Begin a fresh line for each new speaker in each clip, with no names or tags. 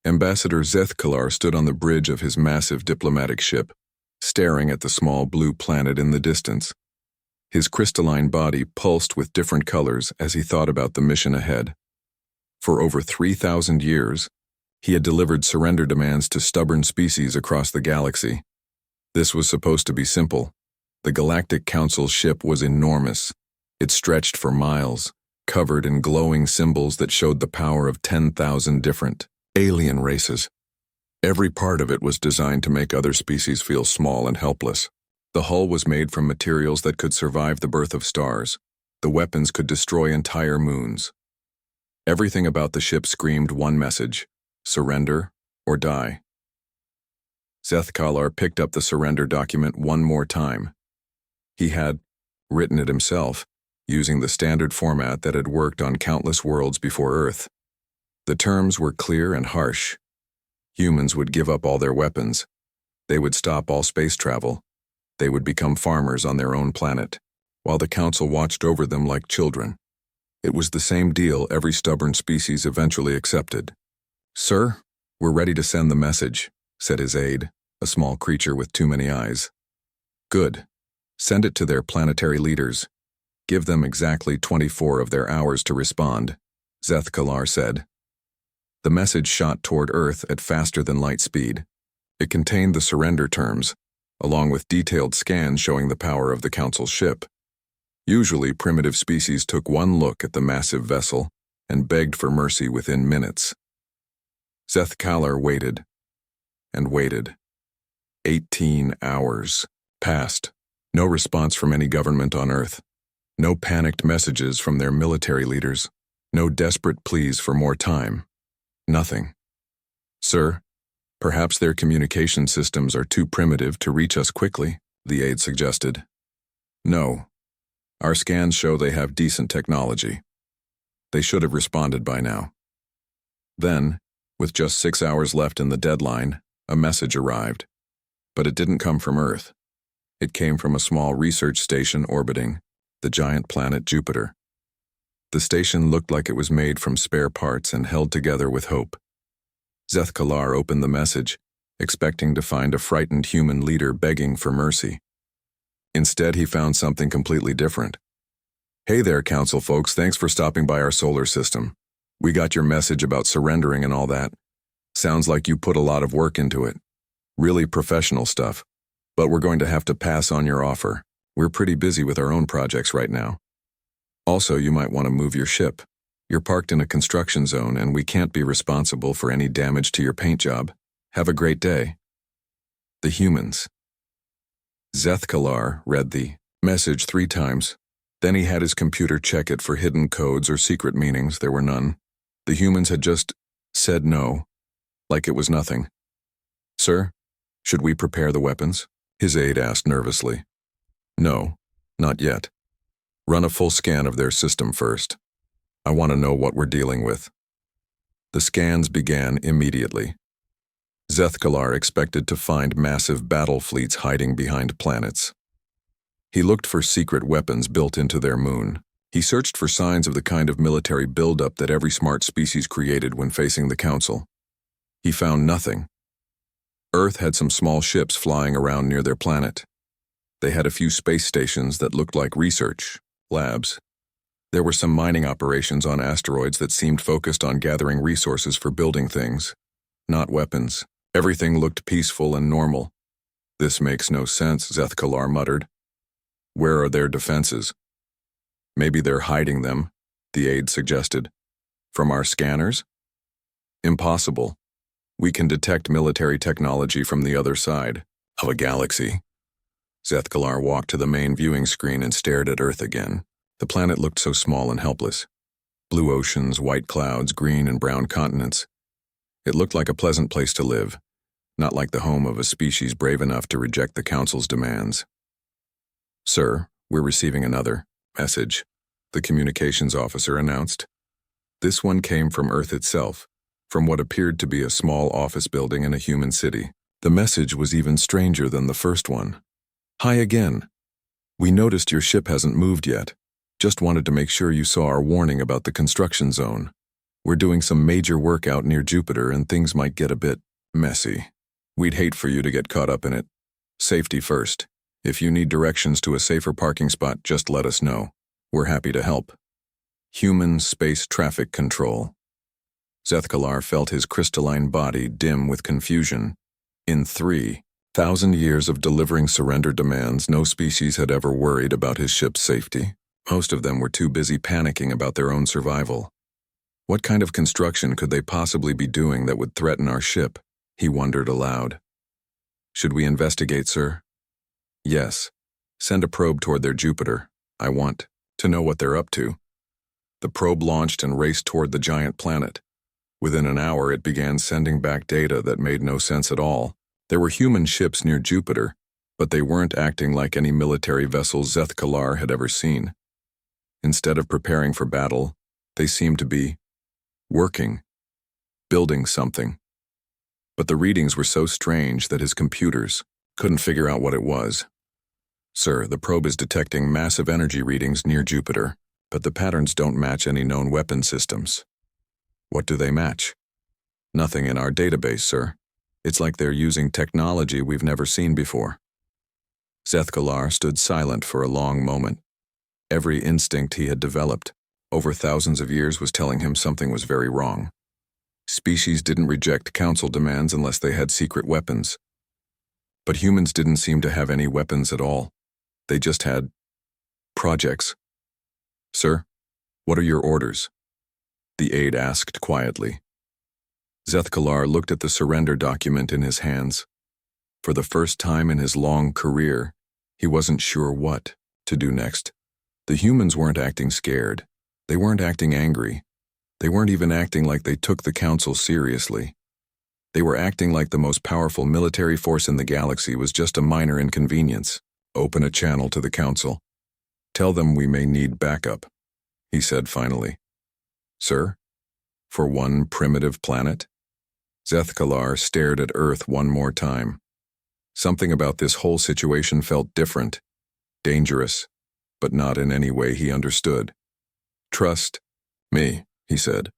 Ambassador Zethkalar stood on the bridge of his massive diplomatic ship, staring at the small blue planet in the distance. His crystalline body pulsed with different colors as he thought about the mission ahead. For over 3,000 years, he had delivered surrender demands to stubborn species across the galaxy. This was supposed to be simple. The Galactic Council's ship was enormous. It stretched for miles, covered in glowing symbols that showed the power of 10,000 different alien races. Every part of it was designed to make other species feel small and helpless. The hull was made from materials that could survive the birth of stars. The weapons could destroy entire moons. Everything about the ship screamed one message: surrender or die. Zethkalar picked up the surrender document one more time. He had written it himself, using the standard format that had worked on countless worlds before Earth. The terms were clear and harsh. Humans would give up all their weapons. They would stop all space travel. They would become farmers on their own planet, while the Council watched over them like children. It was the same deal every stubborn species eventually accepted. "Sir, we're ready to send the message," said his aide, a small creature with too many eyes. "Good. Send it to their planetary leaders. Give them exactly 24 of their hours to respond," Zethkalar said. The message shot toward Earth at faster-than-light speed. It contained the surrender terms, along with detailed scans showing the power of the Council's ship. Usually, primitive species took one look at the massive vessel and begged for mercy within minutes. Zethkalar waited and waited. 18 hours passed. No response from any government on Earth. No panicked messages from their military leaders. No desperate pleas for more time. Nothing. "Sir, perhaps their communication systems are too primitive to reach us quickly," the aide suggested. "No. Our scans show they have decent technology. They should have responded by now." Then, with just 6 hours left in the deadline, a message arrived. But it didn't come from Earth. It came from a small research station orbiting the giant planet Jupiter. The station looked like it was made from spare parts and held together with hope. Zethkalar opened the message, expecting to find a frightened human leader begging for mercy. Instead, he found something completely different. "Hey there, Council folks, thanks for stopping by our solar system. We got your message about surrendering and all that. Sounds like you put a lot of work into it. Really professional stuff. But we're going to have to pass on your offer. We're pretty busy with our own projects right now. Also, you might want to move your ship. You're parked in a construction zone and we can't be responsible for any damage to your paint job. Have a great day." The humans. Zethkalar read the message 3 times. Then he had his computer check it for hidden codes or secret meanings. There were none. The humans had just said no, like it was nothing. "Sir, should we prepare the weapons?" his aide asked nervously. "No, not yet. Run a full scan of their system first. I want to know what we're dealing with." The scans began immediately. Zethkalar expected to find massive battle fleets hiding behind planets. He looked for secret weapons built into their moon. He searched for signs of the kind of military buildup that every smart species created when facing the Council. He found nothing. Earth had some small ships flying around near their planet. They had a few space stations that looked like research labs. There were some mining operations on asteroids that seemed focused on gathering resources for building things, not weapons. Everything looked peaceful and normal. "This makes no sense," Zethkalar muttered. "Where are their defenses?" "Maybe they're hiding them," the aide suggested. "From our scanners?" "Impossible. We can detect military technology from the other side of a galaxy." Zethkalar walked to the main viewing screen and stared at Earth again. The planet looked so small and helpless. Blue oceans, white clouds, green and brown continents. It looked like a pleasant place to live, not like the home of a species brave enough to reject the Council's demands. "Sir, we're receiving another message," the communications officer announced. This one came from Earth itself, from what appeared to be a small office building in a human city. The message was even stranger than the first one. "Hi again. We noticed your ship hasn't moved yet. Just wanted to make sure you saw our warning about the construction zone. We're doing some major work out near Jupiter and things might get a bit messy. We'd hate for you to get caught up in it. Safety first. If you need directions to a safer parking spot, just let us know. We're happy to help. Human Space Traffic Control. Zethkalar felt his crystalline body dim with confusion. In 3,000 years of delivering surrender demands, no species had ever worried about his ship's safety. Most of them were too busy panicking about their own survival. What kind of construction could they possibly be doing that would threaten our ship? He wondered aloud. Should we investigate, sir? Yes. Send a probe toward their Jupiter. I want to know what they're up to. The probe launched and raced toward the giant planet. Within an hour, it began sending back data that made no sense at all. There were human ships near Jupiter, but they weren't acting like any military vessels Zethkalar had ever seen. Instead of preparing for battle, they seemed to be working, building something. But the readings were so strange that his computers couldn't figure out what it was. Sir, the probe is detecting massive energy readings near Jupiter, but the patterns don't match any known weapon systems. What do they match? Nothing in our database, sir. It's like they're using technology we've never seen before. Zethkalar stood silent for a long moment. Every instinct he had developed over thousands of years was telling him something was very wrong. Species didn't reject council demands unless they had secret weapons. But humans didn't seem to have any weapons at all. They just had projects. Sir, what are your orders? The aide asked quietly. Zethkalar looked at the surrender document in his hands. For the first time in his long career, he wasn't sure what to do next. The humans weren't acting scared. They weren't acting angry. They weren't even acting like they took the council seriously. They were acting like the most powerful military force in the galaxy was just a minor inconvenience. Open a channel to the council. Tell them we may need backup, he said finally. Sir? For one primitive planet? Zethkalar stared at Earth one more time. Something about this whole situation felt different, dangerous, but not in any way he understood. Trust me, he said.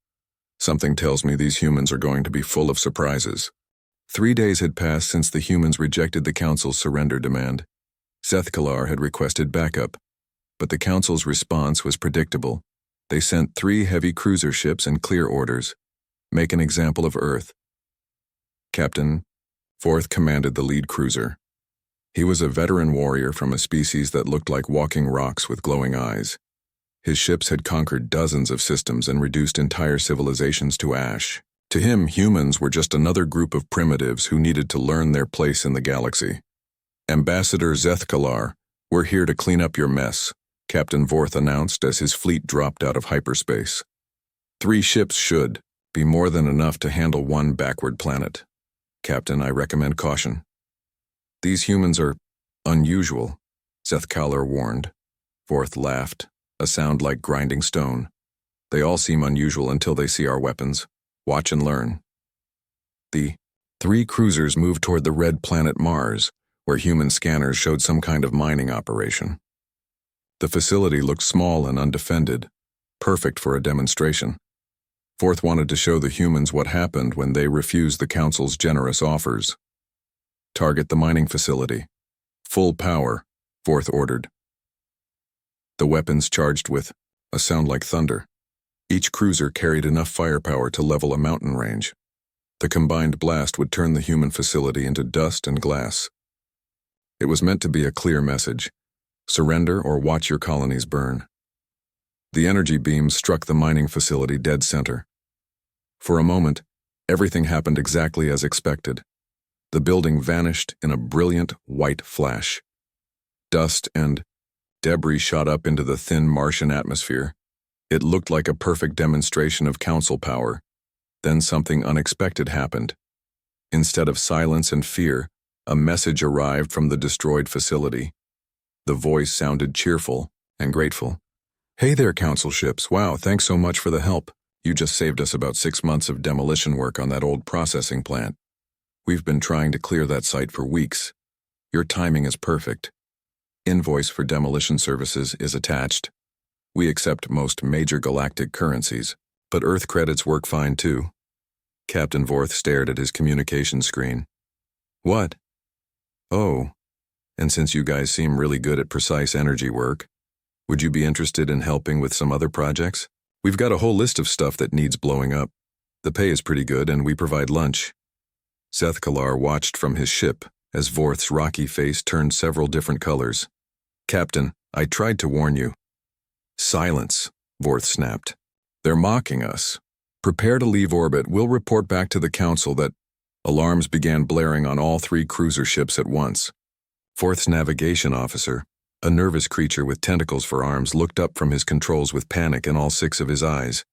Something tells me these humans are going to be full of surprises. 3 days had passed since the humans rejected the council's surrender demand. Zethkalar had requested backup, but the council's response was predictable. They sent 3 heavy cruiser ships and clear orders. Make an example of Earth. Captain Forth commanded the lead cruiser. He was a veteran warrior from a species that looked like walking rocks with glowing eyes. His ships had conquered dozens of systems and reduced entire civilizations to ash. To him, humans were just another group of primitives who needed to learn their place in the galaxy. Ambassador Zethkalar, we're here to clean up your mess, Captain Vorth announced as his fleet dropped out of hyperspace. 3 ships should be more than enough to handle one backward planet. Captain, I recommend caution. These humans are unusual, Zethkalar warned. Vorth laughed, a sound like grinding stone. They all seem unusual until they see our weapons. Watch and learn. The 3 cruisers moved toward the red planet Mars, where human scanners showed some kind of mining operation. The facility looked small and undefended, perfect for a demonstration. Forth wanted to show the humans what happened when they refused the council's generous offers. Target the mining facility. Full power, Forth ordered. The weapons charged with a sound like thunder. Each cruiser carried enough firepower to level a mountain range. The combined blast would turn the human facility into dust and glass. It was meant to be a clear message. Surrender or watch your colonies burn. The energy beams struck the mining facility dead center. For a moment, everything happened exactly as expected. The building vanished in a brilliant white flash. Dust and debris shot up into the thin Martian atmosphere. It looked like a perfect demonstration of council power. Then something unexpected happened. Instead of silence and fear, a message arrived from the destroyed facility. The voice sounded cheerful and grateful. Hey there, council ships. Wow, thanks so much for the help. You just saved us about 6 months of demolition work on that old processing plant. We've been trying to clear that site for weeks. Your timing is perfect. Invoice for demolition services is attached. We accept most major galactic currencies. But Earth credits work fine too. Captain Vorth stared at his communication screen. What? Oh, and since you guys seem really good at precise energy work, would you be interested in helping with some other projects? We've got a whole list of stuff that needs blowing up. The pay is pretty good and we provide lunch. Seth Kalar watched from his ship as Vorth's rocky face turned several different colors. Captain, I tried to warn you. Silence, Vorth snapped. They're mocking us. Prepare to leave orbit. We'll report back to the council that alarms began blaring on all 3 cruiser ships at once. Vorth's navigation officer, a nervous creature with tentacles for arms, looked up from his controls with panic in all 6 of his eyes.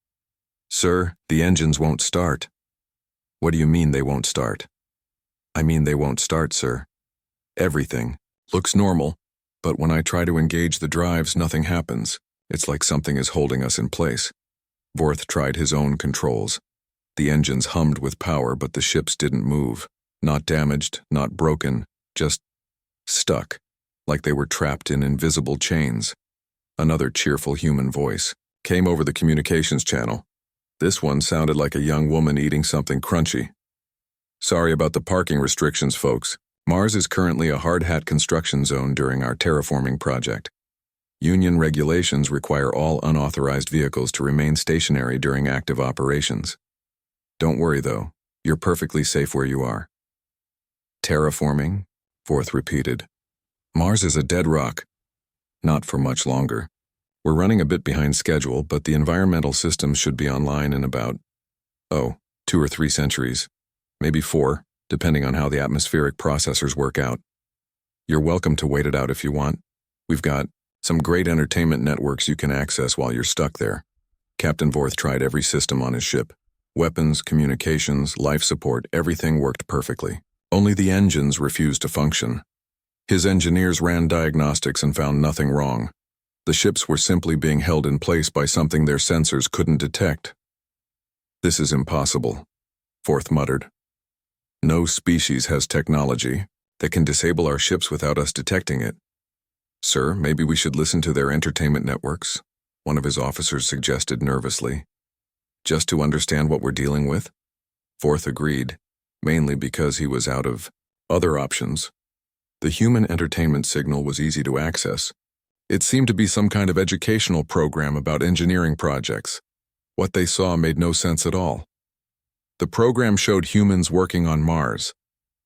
Sir, the engines won't start. What do you mean they won't start? I mean they won't start, sir. Everything looks normal, but when I try to engage the drives, nothing happens. It's like something is holding us in place. Vorth tried his own controls. The engines hummed with power, but the ships didn't move. Not damaged, not broken, just stuck, like they were trapped in invisible chains. Another cheerful human voice came over the communications channel. This one sounded like a young woman eating something crunchy. Sorry about the parking restrictions, folks. Mars is currently a hard-hat construction zone during our terraforming project. Union regulations require all unauthorized vehicles to remain stationary during active operations. Don't worry, though. You're perfectly safe where you are. Terraforming? Vorth repeated. Mars is a dead rock. Not for much longer. We're running a bit behind schedule, but the environmental systems should be online in about, 2 or 3 centuries. Maybe 4, depending on how the atmospheric processors work out. You're welcome to wait it out if you want. We've got some great entertainment networks you can access while you're stuck there. Captain Vorth tried every system on his ship. Weapons, communications, life support, everything worked perfectly. Only the engines refused to function. His engineers ran diagnostics and found nothing wrong. The ships were simply being held in place by something their sensors couldn't detect. This is impossible, Vorth muttered. No species has technology that can disable our ships without us detecting it. Sir, maybe we should listen to their entertainment networks, one of his officers suggested nervously. Just to understand what we're dealing with? Vorth agreed, mainly because he was out of other options. The human entertainment signal was easy to access. It seemed to be some kind of educational program about engineering projects. What they saw made no sense at all. The program showed humans working on Mars,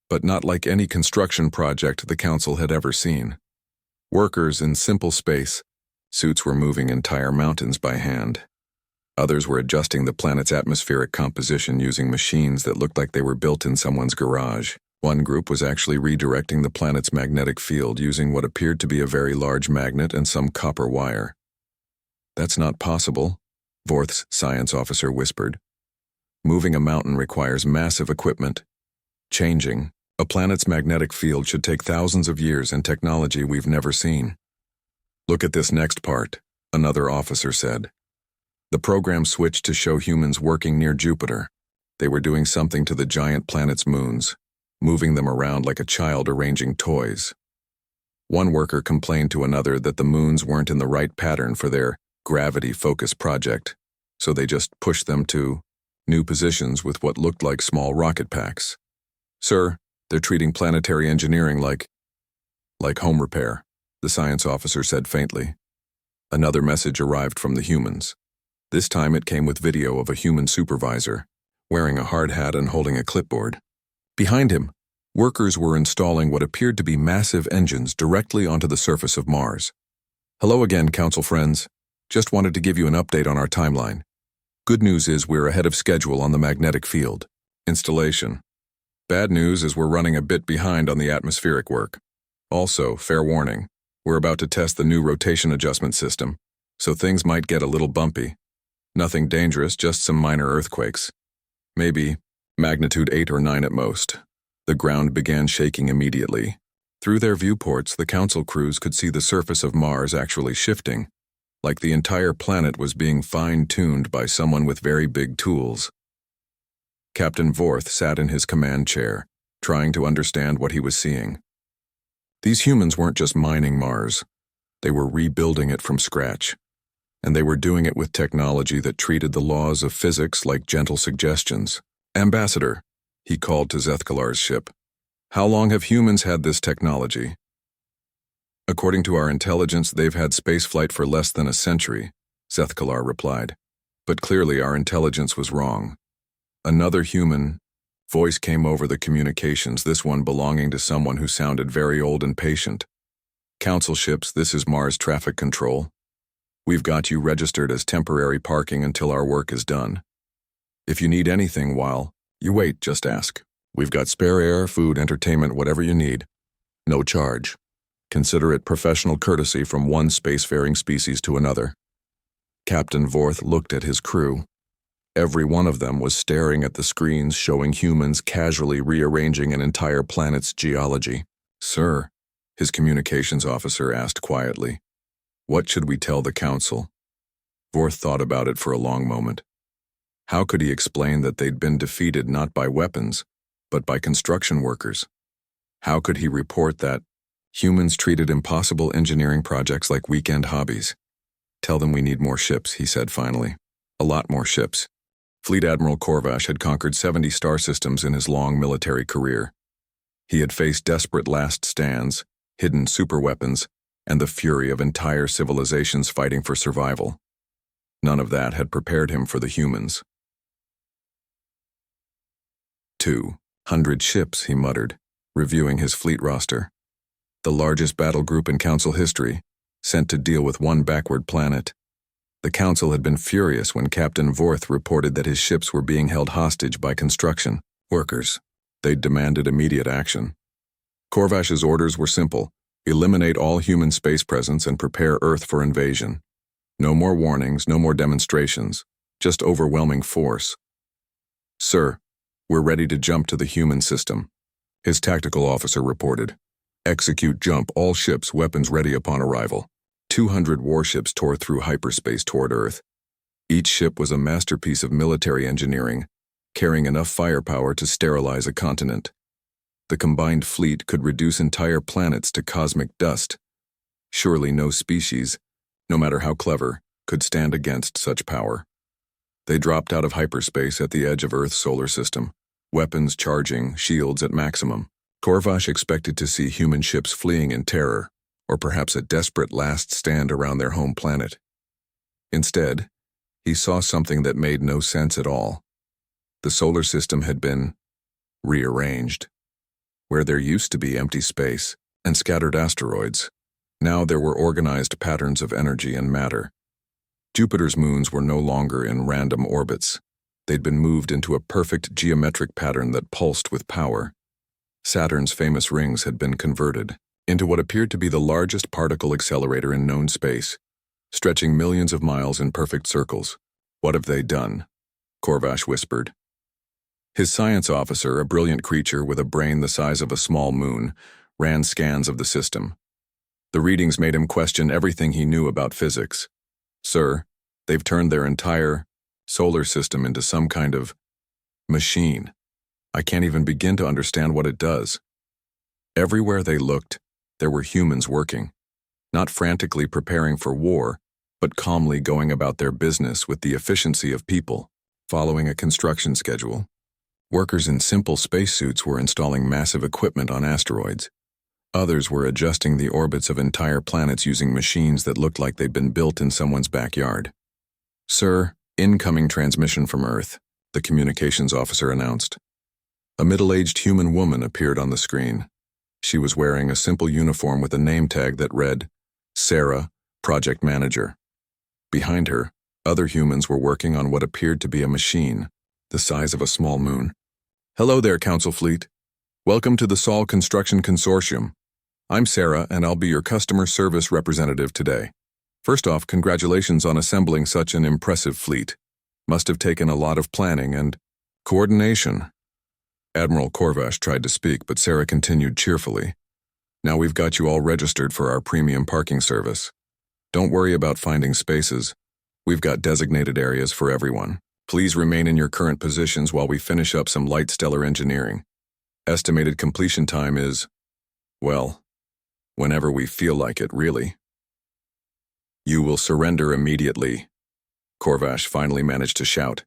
but not like any construction project the Council had ever seen. Workers in simple space suits were moving entire mountains by hand. Others were adjusting the planet's atmospheric composition using machines that looked like they were built in someone's garage. One group was actually redirecting the planet's magnetic field using what appeared to be a very large magnet and some copper wire. That's not possible, Vorth's science officer whispered. Moving a mountain requires massive equipment. Changing a planet's magnetic field should take thousands of years and technology we've never seen. Look at this next part, another officer said. The program switched to show humans working near Jupiter. They were doing something to the giant planet's moons, moving them around like a child arranging toys. One worker complained to another that the moons weren't in the right pattern for their gravity-focused project, so they just pushed them to new positions with what looked like small rocket packs. Sir, they're treating planetary engineering like home repair, the science officer said faintly. Another message arrived from the humans. This time it came with video of a human supervisor, wearing a hard hat and holding a clipboard. Behind him, workers were installing what appeared to be massive engines directly onto the surface of Mars. Hello again, Council friends. Just wanted to give you an update on our timeline. Good news is we're ahead of schedule on the magnetic field installation. Bad news is we're running a bit behind on the atmospheric work. Also, fair warning, we're about to test the new rotation adjustment system, so things might get a little bumpy. Nothing dangerous, just some minor earthquakes. Maybe magnitude 8 or 9 at most. The ground began shaking immediately. Through their viewports, the Council crews could see the surface of Mars actually shifting, like the entire planet was being fine-tuned by someone with very big tools. Captain Vorth sat in his command chair, trying to understand what he was seeing. These humans weren't just mining Mars. They were rebuilding it from scratch. And they were doing it with technology that treated the laws of physics like gentle suggestions. "Ambassador," he called to Zethkalar's ship, "how long have humans had this technology?" "According to our intelligence, they've had spaceflight for less than a century," Zethkalar replied. But clearly our intelligence was wrong. Another human voice came over the communications, this one belonging to someone who sounded very old and patient. "Council ships, this is Mars Traffic Control. We've got you registered as temporary parking until our work is done. If you need anything while you wait, just ask. We've got spare air, food, entertainment, whatever you need. No charge. Consider it professional courtesy from one spacefaring species to another." Captain Vorth looked at his crew. Every one of them was staring at the screens showing humans casually rearranging an entire planet's geology. "Sir," his communications officer asked quietly, "what should we tell the council?" Vorth thought about it for a long moment. How could he explain that they'd been defeated not by weapons, but by construction workers? How could he report that humans treated impossible engineering projects like weekend hobbies? "Tell them we need more ships," he said finally. "A lot more ships." Fleet Admiral Korvash had conquered 70 star systems in his long military career. He had faced desperate last stands, hidden superweapons, and the fury of entire civilizations fighting for survival. None of that had prepared him for the humans. 200 ships, he muttered, reviewing his fleet roster. The largest battle group in Council history, sent to deal with one backward planet. The Council had been furious when Captain Vorth reported that his ships were being held hostage by construction workers. They'd demanded immediate action. Korvash's orders were simple: eliminate all human space presence and prepare Earth for invasion. No more warnings, no more demonstrations, just overwhelming force. "Sir, we're ready to jump to the human system," his tactical officer reported. "Execute jump, all ships, weapons ready upon arrival." 200 warships tore through hyperspace toward Earth. Each ship was a masterpiece of military engineering, carrying enough firepower to sterilize a continent. The combined fleet could reduce entire planets to cosmic dust. Surely no species, no matter how clever, could stand against such power. They dropped out of hyperspace at the edge of Earth's solar system, weapons charging, shields at maximum. Korvash expected to see human ships fleeing in terror, or perhaps a desperate last stand around their home planet. Instead, he saw something that made no sense at all. The solar system had been rearranged. Where there used to be empty space and scattered asteroids, now there were organized patterns of energy and matter. Jupiter's moons were no longer in random orbits. They'd been moved into a perfect geometric pattern that pulsed with power. Saturn's famous rings had been converted into what appeared to be the largest particle accelerator in known space, stretching millions of miles in perfect circles. "What have they done?" Korvash whispered. His science officer, a brilliant creature with a brain the size of a small moon, ran scans of the system. The readings made him question everything he knew about physics. "Sir, they've turned their entire solar system into some kind of machine. I can't even begin to understand what it does." Everywhere they looked, there were humans working, not frantically preparing for war, but calmly going about their business with the efficiency of people, following a construction schedule. Workers in simple spacesuits were installing massive equipment on asteroids. Others were adjusting the orbits of entire planets using machines that looked like they'd been built in someone's backyard. "Sir, incoming transmission from Earth," the communications officer announced. A middle-aged human woman appeared on the screen. She was wearing a simple uniform with a name tag that read, Sarah, Project Manager. Behind her, other humans were working on what appeared to be a machine, the size of a small moon. "Hello there, Council Fleet. Welcome to the Sol Construction Consortium. I'm Sarah, and I'll be your customer service representative today. First off, congratulations on assembling such an impressive fleet. Must have taken a lot of planning and coordination." Admiral Korvash tried to speak, but Sarah continued cheerfully. "Now we've got you all registered for our premium parking service. Don't worry about finding spaces. We've got designated areas for everyone. Please remain in your current positions while we finish up some light stellar engineering. Estimated completion time is, well, whenever we feel like it, really." You will surrender immediately, Corvash finally managed to shout.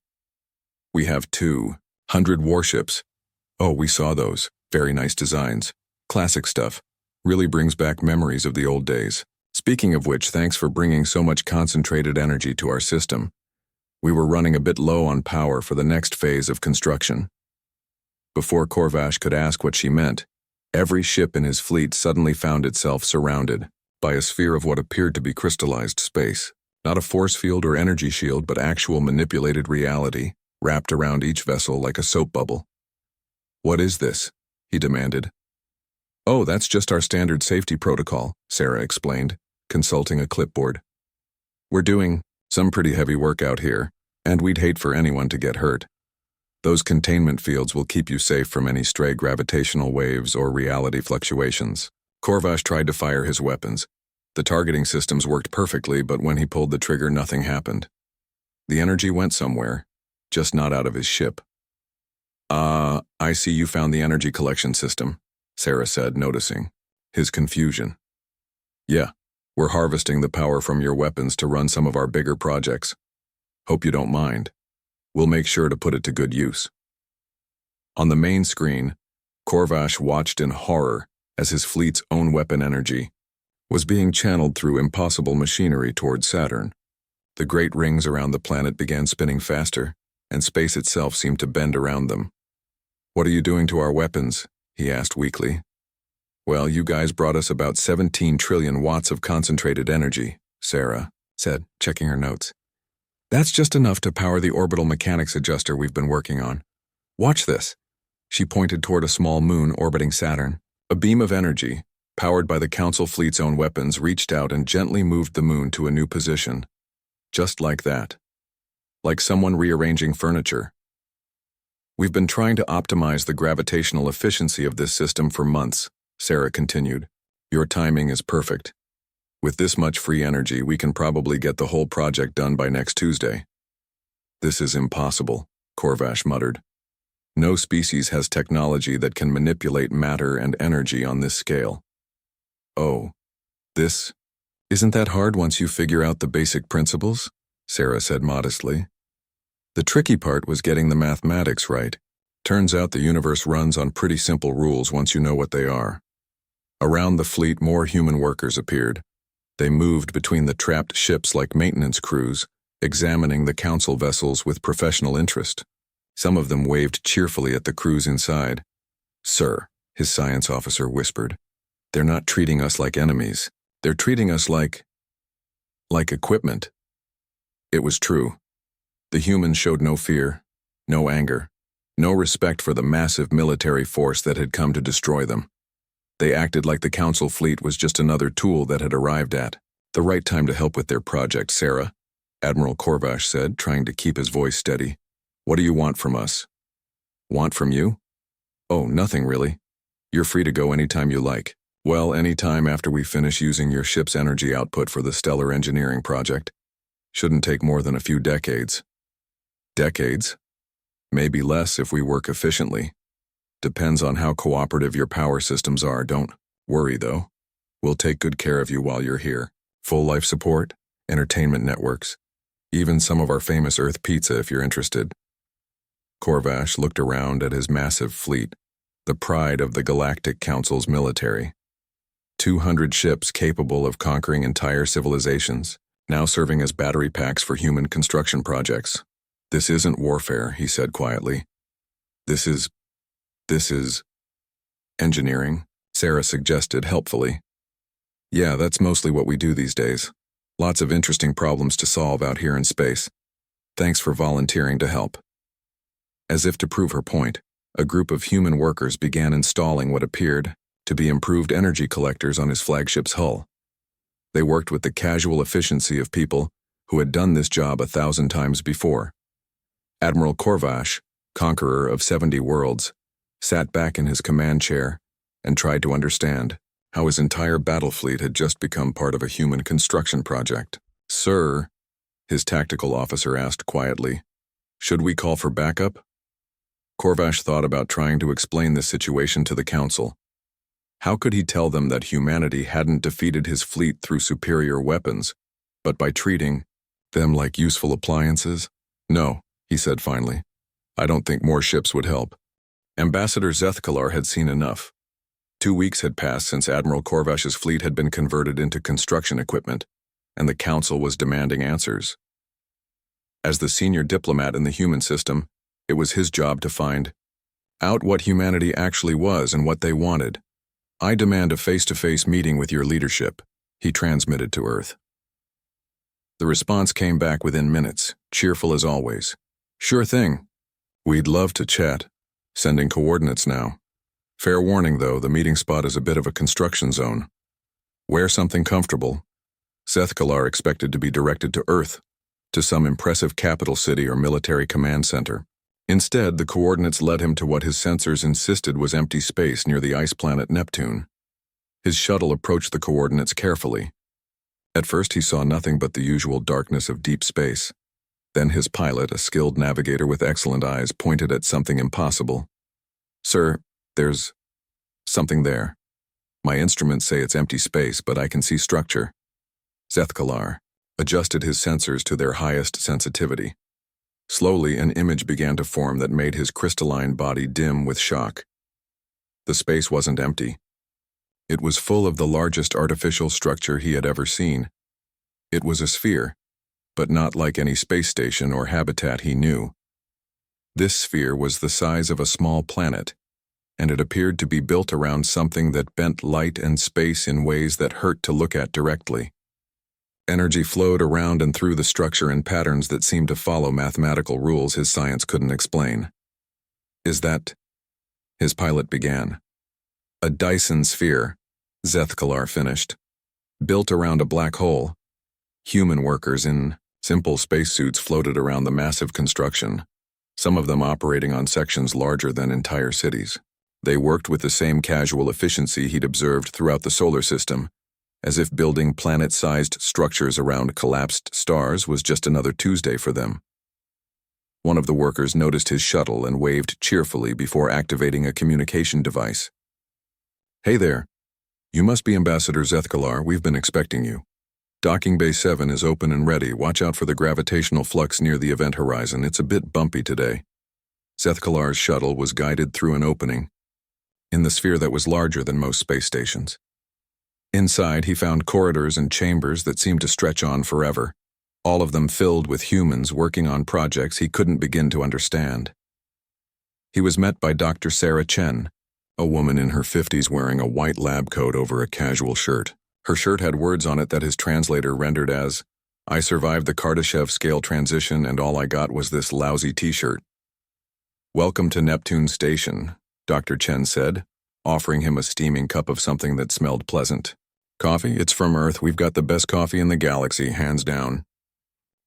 We have 200 warships. Oh, we saw those. Very nice designs. Classic stuff. Really brings back memories of the old days. Speaking of which, thanks for bringing so much concentrated energy to our system. We were running a bit low on power for the next phase of construction. Before Corvash could ask what she meant, every ship in his fleet suddenly found itself surrounded by a sphere of what appeared to be crystallized space. Not a force field or energy shield, but actual manipulated reality, wrapped around each vessel like a soap bubble. What is this? He demanded. Oh, that's just our standard safety protocol, Sarah explained, consulting a clipboard. We're doing some pretty heavy work out here, and we'd hate for anyone to get hurt. Those containment fields will keep you safe from any stray gravitational waves or reality fluctuations. Corvash tried to fire his weapons. The targeting systems worked perfectly, but when he pulled the trigger, nothing happened. The energy went somewhere, just not out of his ship. I see you found the energy collection system, Sarah said, noticing his confusion. Yeah, we're harvesting the power from your weapons to run some of our bigger projects. Hope you don't mind. We'll make sure to put it to good use. On the main screen, Corvash watched in horror as his fleet's own weapon energy was being channeled through impossible machinery toward Saturn. The great rings around the planet began spinning faster, and space itself seemed to bend around them. What are you doing to our weapons? He asked weakly. Well, you guys brought us about 17 trillion watts of concentrated energy, Sarah said, checking her notes. That's just enough to power the orbital mechanics adjuster we've been working on. Watch this. She pointed toward a small moon orbiting Saturn. A beam of energy, powered by the Council fleet's own weapons, reached out and gently moved the moon to a new position. Just like that. Like someone rearranging furniture. We've been trying to optimize the gravitational efficiency of this system for months, Sarah continued. Your timing is perfect. With this much free energy, we can probably get the whole project done by next Tuesday. This is impossible, Corvash muttered. No species has technology that can manipulate matter and energy on this scale. Oh, isn't that hard once you figure out the basic principles? Sarah said modestly. The tricky part was getting the mathematics right. Turns out the universe runs on pretty simple rules once you know what they are. Around the fleet, more human workers appeared. They moved between the trapped ships like maintenance crews, examining the Council vessels with professional interest. Some of them waved cheerfully at the crews inside. Sir, his science officer whispered, they're not treating us like enemies. They're treating us like equipment. It was true. The humans showed no fear, no anger, no respect for the massive military force that had come to destroy them. They acted like the Council fleet was just another tool that had arrived at the right time to help with their project, Sarah, Admiral Corvash said, trying to keep his voice steady. What do you want from us? Want from you? Oh, nothing really. You're free to go anytime you like. Well, anytime after we finish using your ship's energy output for the stellar engineering project. Shouldn't take more than a few decades. Decades? Maybe less if we work efficiently. Depends on how cooperative your power systems are. Don't worry, though. We'll take good care of you while you're here. Full life support, entertainment networks, even some of our famous Earth pizza if you're interested. Corvash looked around at his massive fleet, the pride of the Galactic Council's military. 200 ships capable of conquering entire civilizations, now serving as battery packs for human construction projects. This isn't warfare, he said quietly. This is engineering, Sarah suggested helpfully. Yeah, that's mostly what we do these days. Lots of interesting problems to solve out here in space. Thanks for volunteering to help. As if to prove her point, a group of human workers began installing what appeared to be improved energy collectors on his flagship's hull. They worked with the casual efficiency of people who had done this job 1,000 times before. Admiral Corvash, conqueror of 70 worlds, sat back in his command chair and tried to understand how his entire battle fleet had just become part of a human construction project. Sir, his tactical officer asked quietly, should we call for backup? Corvash thought about trying to explain this situation to the Council. How could he tell them that humanity hadn't defeated his fleet through superior weapons, But by treating them like useful appliances? No, he said finally. I don't think more ships would help. Ambassador Zethkalar had seen enough. 2 weeks had passed since Admiral Korvash's fleet had been converted into construction equipment, and the Council was demanding answers. As the senior diplomat in the human system, it was his job to find out what humanity actually was and what they wanted. I demand a face-to-face meeting with your leadership, he transmitted to Earth. The response came back within minutes, cheerful as always. Sure thing. We'd love to chat. Sending coordinates now. Fair warning though, the meeting spot is a bit of a construction zone. Wear something comfortable. Zethkalar expected to be directed to Earth, to some impressive capital city or military command center. Instead, the coordinates led him to what his sensors insisted was empty space near the ice planet Neptune. His shuttle approached the coordinates carefully. At first he saw nothing but the usual darkness of deep space. Then his pilot, a skilled navigator with excellent eyes, pointed at something impossible. Sir, there's something there. My instruments say it's empty space, but I can see structure. Zethkalar adjusted his sensors to their highest sensitivity. Slowly, an image began to form that made his crystalline body dim with shock. The space wasn't empty. It was full of the largest artificial structure he had ever seen. It was a sphere, but not like any space station or habitat he knew. This sphere was the size of a small planet, and it appeared to be built around something that bent light and space in ways that hurt to look at directly. Energy flowed around and through the structure in patterns that seemed to follow mathematical rules his science couldn't explain. Is that? His pilot began. A Dyson sphere, Zethkalar finished. Built around a black hole. Human workers in simple spacesuits floated around the massive construction, some of them operating on sections larger than entire cities. They worked with the same casual efficiency he'd observed throughout the solar system, as if building planet-sized structures around collapsed stars was just another Tuesday for them. One of the workers noticed his shuttle and waved cheerfully before activating a communication device. Hey there. You must be Ambassador Zethkalar. We've been expecting you. Docking Bay 7 is open and ready. Watch out for the gravitational flux near the event horizon. It's a bit bumpy today. Zethkalar's shuttle was guided through an opening in the sphere that was larger than most space stations. Inside, he found corridors and chambers that seemed to stretch on forever, all of them filled with humans working on projects he couldn't begin to understand. He was met by Dr. Sarah Chen, a woman in her 50s wearing a white lab coat over a casual shirt. Her shirt had words on it that his translator rendered as, I survived the Kardashev scale transition and all I got was this lousy t-shirt. Welcome to Neptune Station, Dr. Chen said, offering him a steaming cup of something that smelled pleasant. Coffee? It's from Earth. We've got the best coffee in the galaxy, hands down.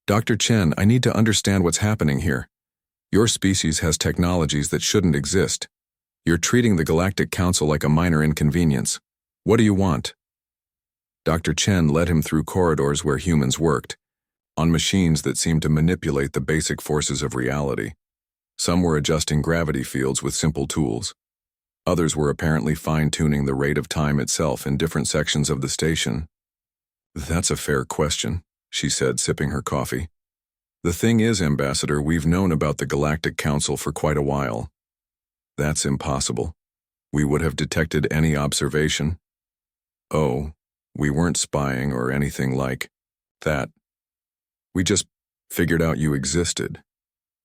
Dr. Chen, I need to understand what's happening here. Your species has technologies that shouldn't exist. You're treating the Galactic Council like a minor inconvenience. What do you want? Dr. Chen led him through corridors where humans worked, on machines that seemed to manipulate the basic forces of reality. Some were adjusting gravity fields with simple tools. Others were apparently fine-tuning the rate of time itself in different sections of the station. That's a fair question, she said, sipping her coffee. The thing is, Ambassador, we've known about the Galactic Council for quite a while. That's impossible. We would have detected any observation. Oh, we weren't spying or anything like that. We just figured out you existed.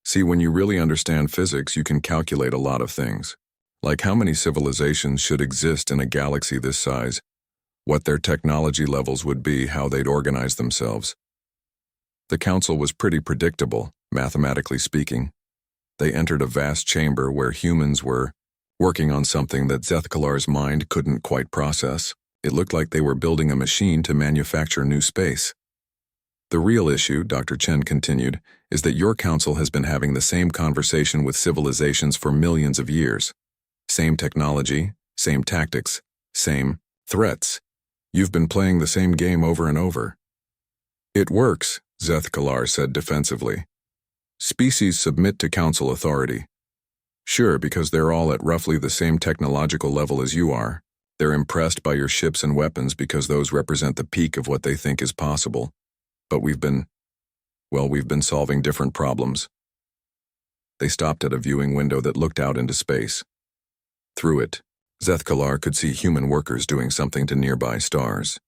See, when you really understand physics, you can calculate a lot of things. Like how many civilizations should exist in a galaxy this size, what their technology levels would be, how they'd organize themselves. The council was pretty predictable, mathematically speaking. They entered a vast chamber where humans were working on something that Zethkalar's mind couldn't quite process. It looked like they were building a machine to manufacture new space. The real issue, Dr. Chen continued, is that your council has been having the same conversation with civilizations for millions of years. Same technology, same tactics, same threats. You've been playing the same game over and over. It works, Zethkalar said defensively. Species submit to council authority. Sure, because they're all at roughly the same technological level as you are. They're impressed by your ships and weapons because those represent the peak of what they think is possible. But we've been solving different problems. They stopped at a viewing window that looked out into space. Through it, Zethkalar could see human workers doing something to nearby stars.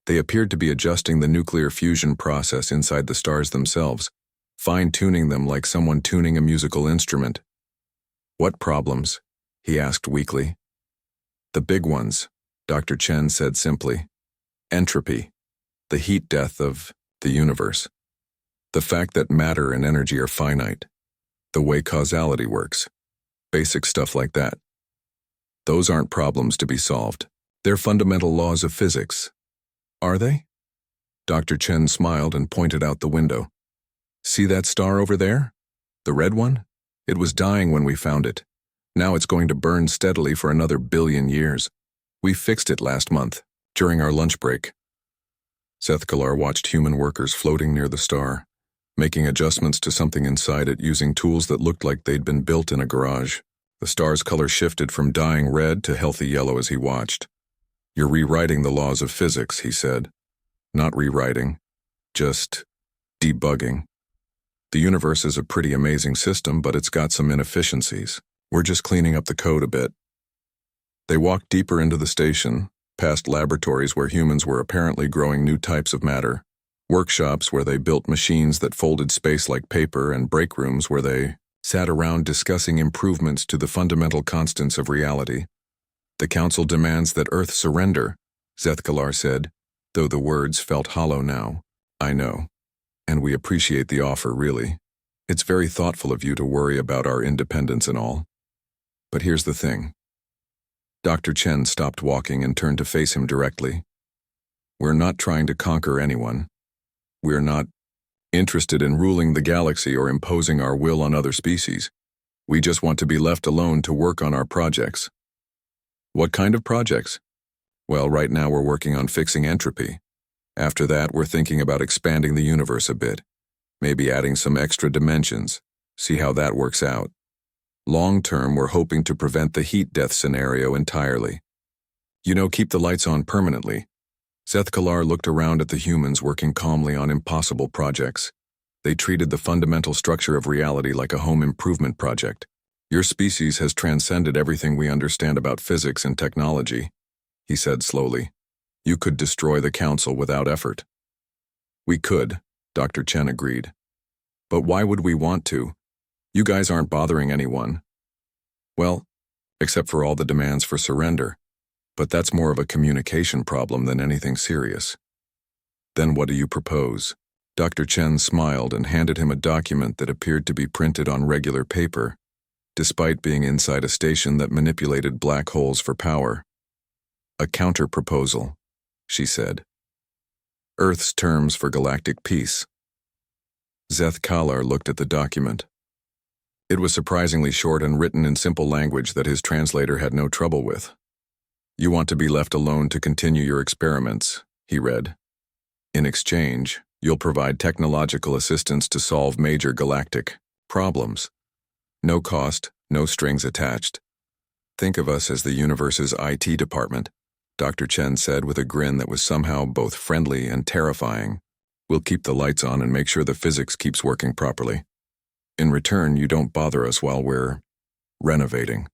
They appeared to be adjusting the nuclear fusion process inside the stars themselves, fine-tuning them like someone tuning a musical instrument. "What problems?" he asked weakly. "The big ones," Dr. Chen said simply. "Entropy, the heat death of the universe. The fact that matter and energy are finite. The way causality works. Basic stuff like that. Those aren't problems to be solved. They're fundamental laws of physics." "Are they?" Dr. Chen smiled and pointed out the window. "See that star over there? The red one? It was dying when we found it. Now it's going to burn steadily for another 1 billion years. We fixed it last month, during our lunch break." Zethkalar watched human workers floating near the star, making adjustments to something inside it using tools that looked like they'd been built in a garage. The star's color shifted from dying red to healthy yellow as he watched. "You're rewriting the laws of physics," he said. "Not rewriting, just debugging. The universe is a pretty amazing system, but it's got some inefficiencies. We're just cleaning up the code a bit." They walked deeper into the station, past laboratories where humans were apparently growing new types of matter, workshops where they built machines that folded space like paper, and break rooms where they sat around discussing improvements to the fundamental constants of reality. "The Council demands that Earth surrender," Zethkalar said, though the words felt hollow now. "I know. And we appreciate the offer, really. It's very thoughtful of you to worry about our independence and all. But here's the thing." Dr. Chen stopped walking and turned to face him directly. "We're not trying to conquer anyone. We're not interested in ruling the galaxy or imposing our will on other species. We just want to be left alone to work on our projects." "What kind of projects?" "Well, right now we're working on fixing entropy. After that, we're thinking about expanding the universe a bit, maybe adding some extra dimensions, see how that works out. Long term, we're hoping to prevent the heat death scenario entirely. Keep the lights on permanently." Zethkalar looked around at the humans working calmly on impossible projects. They treated the fundamental structure of reality like a home improvement project. "Your species has transcended everything we understand about physics and technology," he said slowly. "You could destroy the Council without effort." "We could," Dr. Chen agreed. "But why would we want to? You guys aren't bothering anyone." "Well, except for all the demands for surrender. But that's more of a communication problem than anything serious." "Then what do you propose?" Dr. Chen smiled and handed him a document that appeared to be printed on regular paper, despite being inside a station that manipulated black holes for power. "A counter-proposal," she said. "Earth's terms for galactic peace." Zethkalar looked at the document. It was surprisingly short and written in simple language that his translator had no trouble with. "You want to be left alone to continue your experiments," he read. "In exchange, you'll provide technological assistance to solve major galactic problems. No cost, no strings attached. Think of us as the universe's IT department," Dr. Chen said with a grin that was somehow both friendly and terrifying. "We'll keep the lights on and make sure the physics keeps working properly. In return, you don't bother us while we're renovating."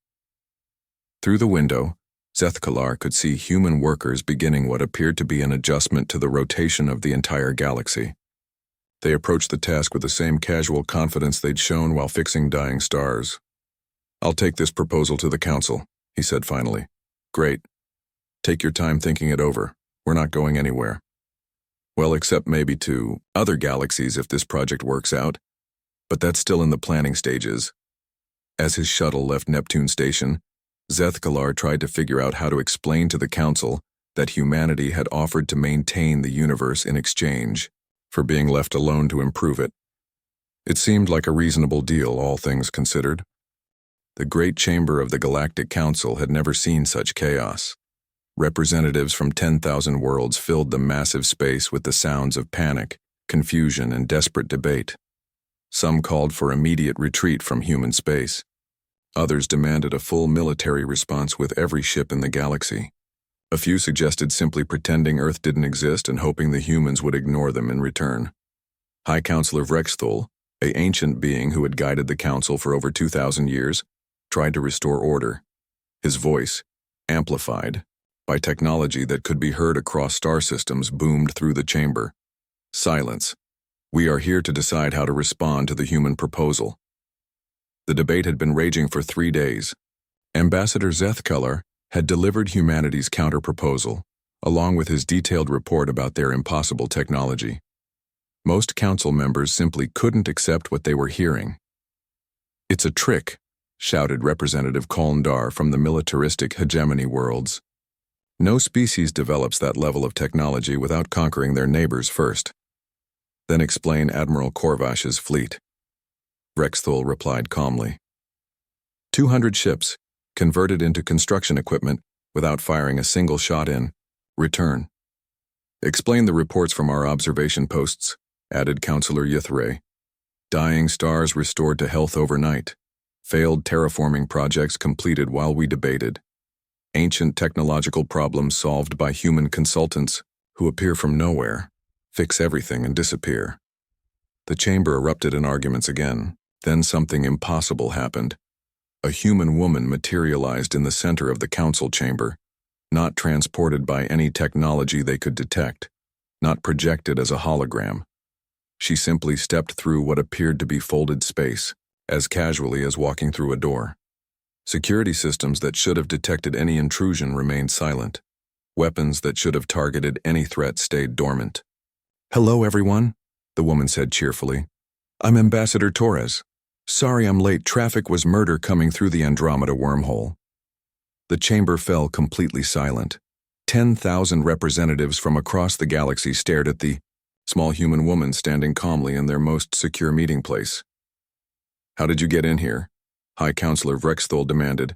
Through the window, Zethkalar could see human workers beginning what appeared to be an adjustment to the rotation of the entire galaxy. They approached the task with the same casual confidence they'd shown while fixing dying stars. "I'll take this proposal to the Council," he said finally. "Great. Take your time thinking it over. We're not going anywhere. Well, except maybe to other galaxies if this project works out. But that's still in the planning stages." As his shuttle left Neptune Station, Zethkalar tried to figure out how to explain to the Council that humanity had offered to maintain the universe in exchange for being left alone to improve it. It seemed like a reasonable deal, all things considered. The Great Chamber of the Galactic Council had never seen such chaos. Representatives from 10,000 worlds filled the massive space with the sounds of panic, confusion, and desperate debate. Some called for immediate retreat from human space. Others demanded a full military response with every ship in the galaxy. A few suggested simply pretending Earth didn't exist and hoping the humans would ignore them in return. High Counselor Vrexthul, an ancient being who had guided the council for over 2,000 years, tried to restore order. His voice, amplified by technology that could be heard across star systems, boomed through the chamber. Silence. We are here to decide how to respond to the human proposal. The debate had been raging for 3 days. Ambassador Zethkeller had delivered humanity's counter-proposal, along with his detailed report about their impossible technology. Most council members simply couldn't accept what they were hearing. "It's a trick," shouted Representative Kolndar from the militaristic hegemony worlds. "No species develops that level of technology without conquering their neighbors first." "Then explain Admiral Korvash's fleet." Vrexthul replied calmly. 200 ships, converted into construction equipment without firing a single shot in return. "Explain the reports from our observation posts," added Councillor Ythray. "Dying stars restored to health overnight. Failed terraforming projects completed while we debated. Ancient technological problems solved by human consultants who appear from nowhere, fix everything and disappear." The chamber erupted in arguments again. Then something impossible happened. A human woman materialized in the center of the council chamber, not transported by any technology they could detect, not projected as a hologram. She simply stepped through what appeared to be folded space, as casually as walking through a door. Security systems that should have detected any intrusion remained silent. Weapons that should have targeted any threat stayed dormant. "Hello, everyone," the woman said cheerfully. "I'm Ambassador Torres. Sorry I'm late. Traffic was murder coming through the Andromeda wormhole." The chamber fell completely silent. 10,000 representatives from across the galaxy stared at the small human woman standing calmly in their most secure meeting place. "How did you get in here?" High Counselor Vrexthul demanded.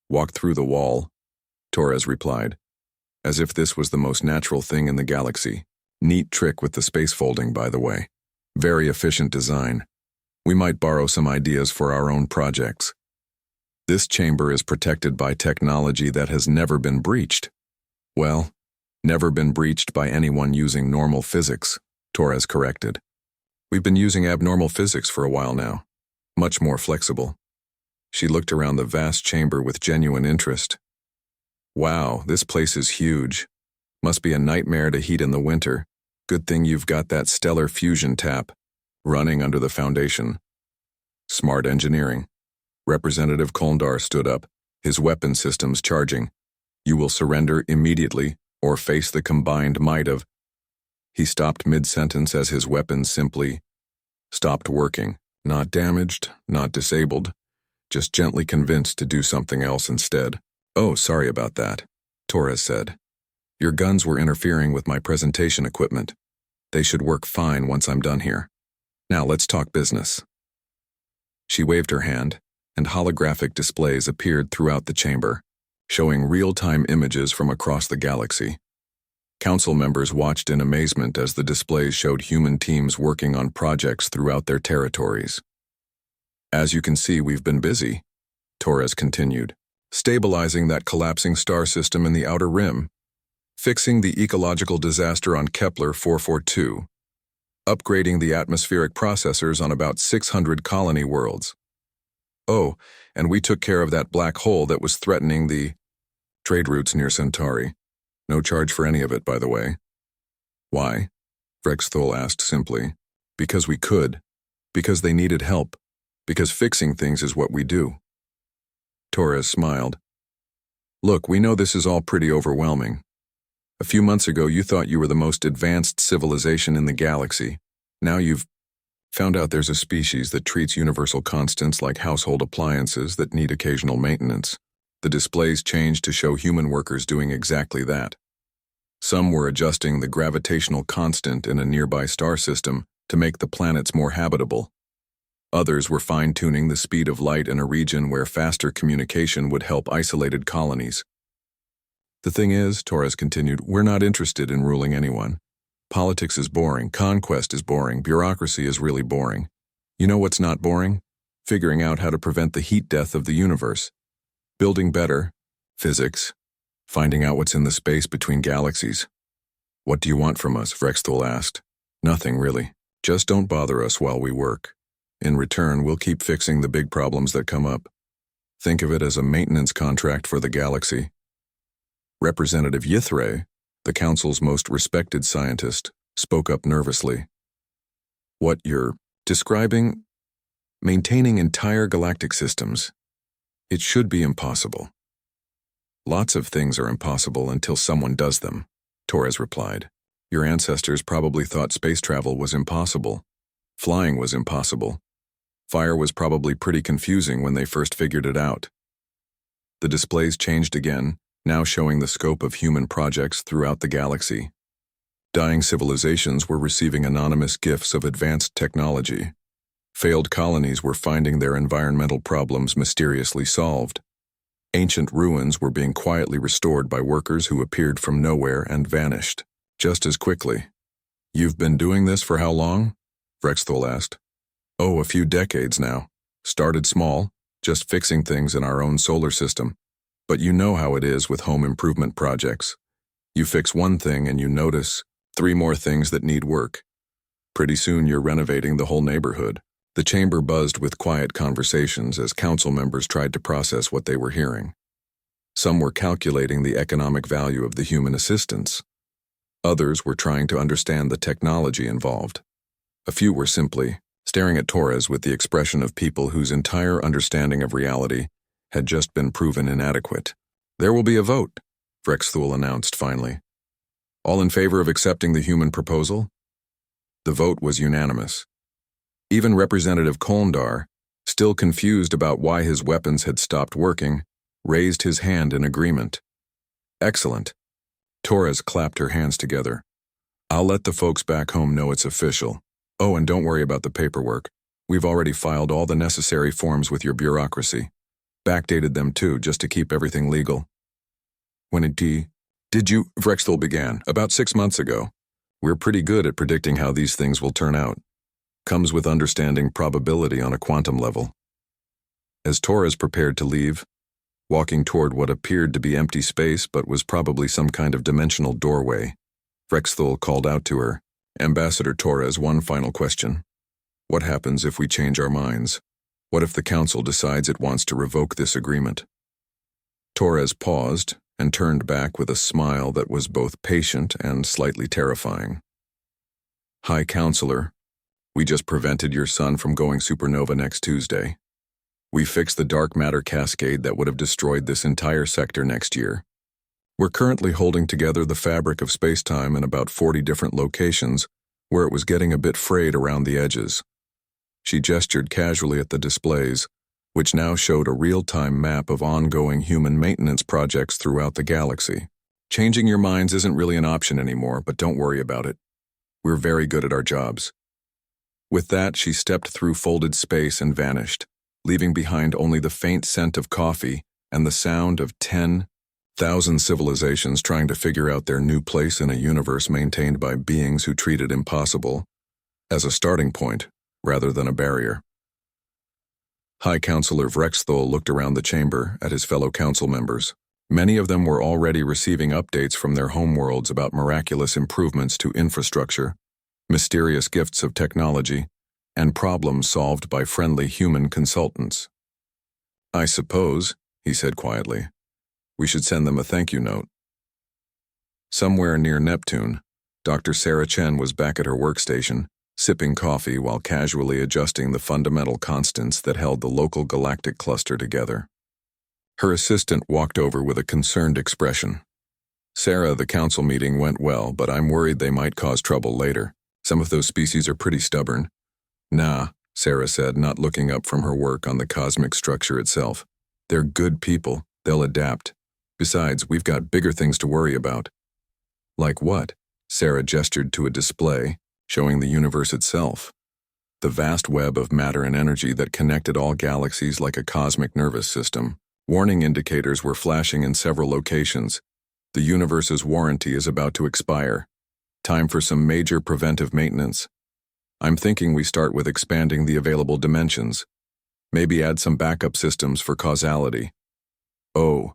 "Walked through the wall," Torres replied, as if this was the most natural thing in the galaxy. Neat trick with the space folding, by the way. Very efficient design. We might borrow some ideas for our own projects. This chamber is protected by technology that has never been breached. Well, never been breached by anyone using normal physics, Torres corrected. We've been using abnormal physics for a while now. Much more flexible. She looked around the vast chamber with genuine interest. "Wow, this place is huge. Must be a nightmare to heat in the winter. Good thing you've got that stellar fusion tap running under the foundation." "Smart engineering." Representative Kolndar stood up, his weapon systems charging. "You will surrender immediately or face the combined might of—" He stopped mid-sentence as his weapons simply stopped working. Not damaged, not disabled, just gently convinced to do something else instead. "Oh, sorry about that," Torres said. "Your guns were interfering with my presentation equipment. They should work fine once I'm done here. Now let's talk business." She waved her hand, and holographic displays appeared throughout the chamber, showing real-time images from across the galaxy. Council members watched in amazement as the displays showed human teams working on projects throughout their territories. "As you can see, we've been busy," Torres continued, "stabilizing that collapsing star system in the outer rim, fixing the ecological disaster on Kepler 442, upgrading the atmospheric processors on about 600 colony worlds. Oh, and we took care of that black hole that was threatening the trade routes near Centauri. No charge for any of it, by the way." "Why?" Vrexthul asked simply. "Because we could. Because they needed help. Because fixing things is what we do." Torres smiled. "Look, we know this is all pretty overwhelming. A few months ago you thought you were the most advanced civilization in the galaxy. Now you've found out there's a species that treats universal constants like household appliances that need occasional maintenance. The displays changed to show human workers doing exactly that. Some were adjusting the gravitational constant in a nearby star system to make the planets more habitable. Others were fine-tuning the speed of light in a region where faster communication would help isolated colonies. The thing is, Torres continued, we're not interested in ruling anyone. Politics is boring, conquest is boring, bureaucracy is really boring. You know what's not boring? Figuring out how to prevent the heat death of the universe. Building better, physics, Finding out what's in the space between galaxies. What do you want from us? Vrexthul asked. Nothing, really. Just don't bother us while we work. In return, we'll keep fixing the big problems that come up. Think of it as a maintenance contract for the galaxy. Representative Yithre, the Council's most respected scientist, spoke up nervously. What you're describing? Maintaining entire galactic systems. It should be impossible. Lots of things are impossible until someone does them, Torres replied. Your ancestors probably thought space travel was impossible. Flying was impossible. Fire was probably pretty confusing when they first figured it out. The displays changed again, now showing the scope of human projects throughout the galaxy. Dying civilizations were receiving anonymous gifts of advanced technology. Failed colonies were finding their environmental problems mysteriously solved. Ancient ruins were being quietly restored by workers who appeared from nowhere and vanished, just as quickly. You've been doing this for how long? Vrexthul asked. Oh, a few decades now. Started small, just fixing things in our own solar system. But you know how it is with home improvement projects. You fix one thing and you notice 3 more things that need work. Pretty soon you're renovating the whole neighborhood. The chamber buzzed with quiet conversations as council members tried to process what they were hearing. Some were calculating the economic value of the human assistance. Others were trying to understand the technology involved. A few were simply staring at Torres with the expression of people whose entire understanding of reality had just been proven inadequate. There will be a vote, Vrexthul announced finally. All in favor of accepting the human proposal? The vote was unanimous. Even Representative Kolndar, still confused about why his weapons had stopped working, raised his hand in agreement. Excellent. Torres clapped her hands together. I'll let the folks back home know it's official. Oh, and don't worry about the paperwork. We've already filed all the necessary forms with your bureaucracy. Backdated them too, just to keep everything legal. When it did you? Vrexthul began. About 6 months ago. We're pretty good at predicting how these things will turn out. Comes with understanding probability on a quantum level. As Torres prepared to leave, walking toward what appeared to be empty space but was probably some kind of dimensional doorway, Vrexthul called out to her, Ambassador Torres, one final question. What happens if we change our minds? What if the Council decides it wants to revoke this agreement? Torres paused and turned back with a smile that was both patient and slightly terrifying. High Counselor, we just prevented your son from going supernova next Tuesday. We fixed the dark matter cascade that would have destroyed this entire sector next year. We're currently holding together the fabric of space-time in about 40 different locations where it was getting a bit frayed around the edges. She gestured casually at the displays, which now showed a real-time map of ongoing human maintenance projects throughout the galaxy. Changing your minds isn't really an option anymore, but don't worry about it. We're very good at our jobs. With that, she stepped through folded space and vanished, leaving behind only the faint scent of coffee and the sound of 10,000 civilizations trying to figure out their new place in a universe maintained by beings who treated impossible as a starting point rather than a barrier. High Counselor Vrexthul looked around the chamber at his fellow council members. Many of them were already receiving updates from their homeworlds about miraculous improvements to infrastructure, mysterious gifts of technology, and problems solved by friendly human consultants. I suppose, he said quietly, we should send them a thank you note. Somewhere near Neptune, Dr. Sarah Chen was back at her workstation, sipping coffee while casually adjusting the fundamental constants that held the local galactic cluster together. Her assistant walked over with a concerned expression. Sarah, the council meeting went well, but I'm worried they might cause trouble later. Some of those species are pretty stubborn. Nah, Sarah said, not looking up from her work on the cosmic structure itself. They're good people. They'll adapt. Besides, we've got bigger things to worry about. Like what? Sarah gestured to a display, showing the universe itself. The vast web of matter and energy that connected all galaxies like a cosmic nervous system. Warning indicators were flashing in several locations. The universe's warranty is about to expire. Time for some major preventive maintenance. I'm thinking we start with expanding the available dimensions. Maybe add some backup systems for causality. Oh,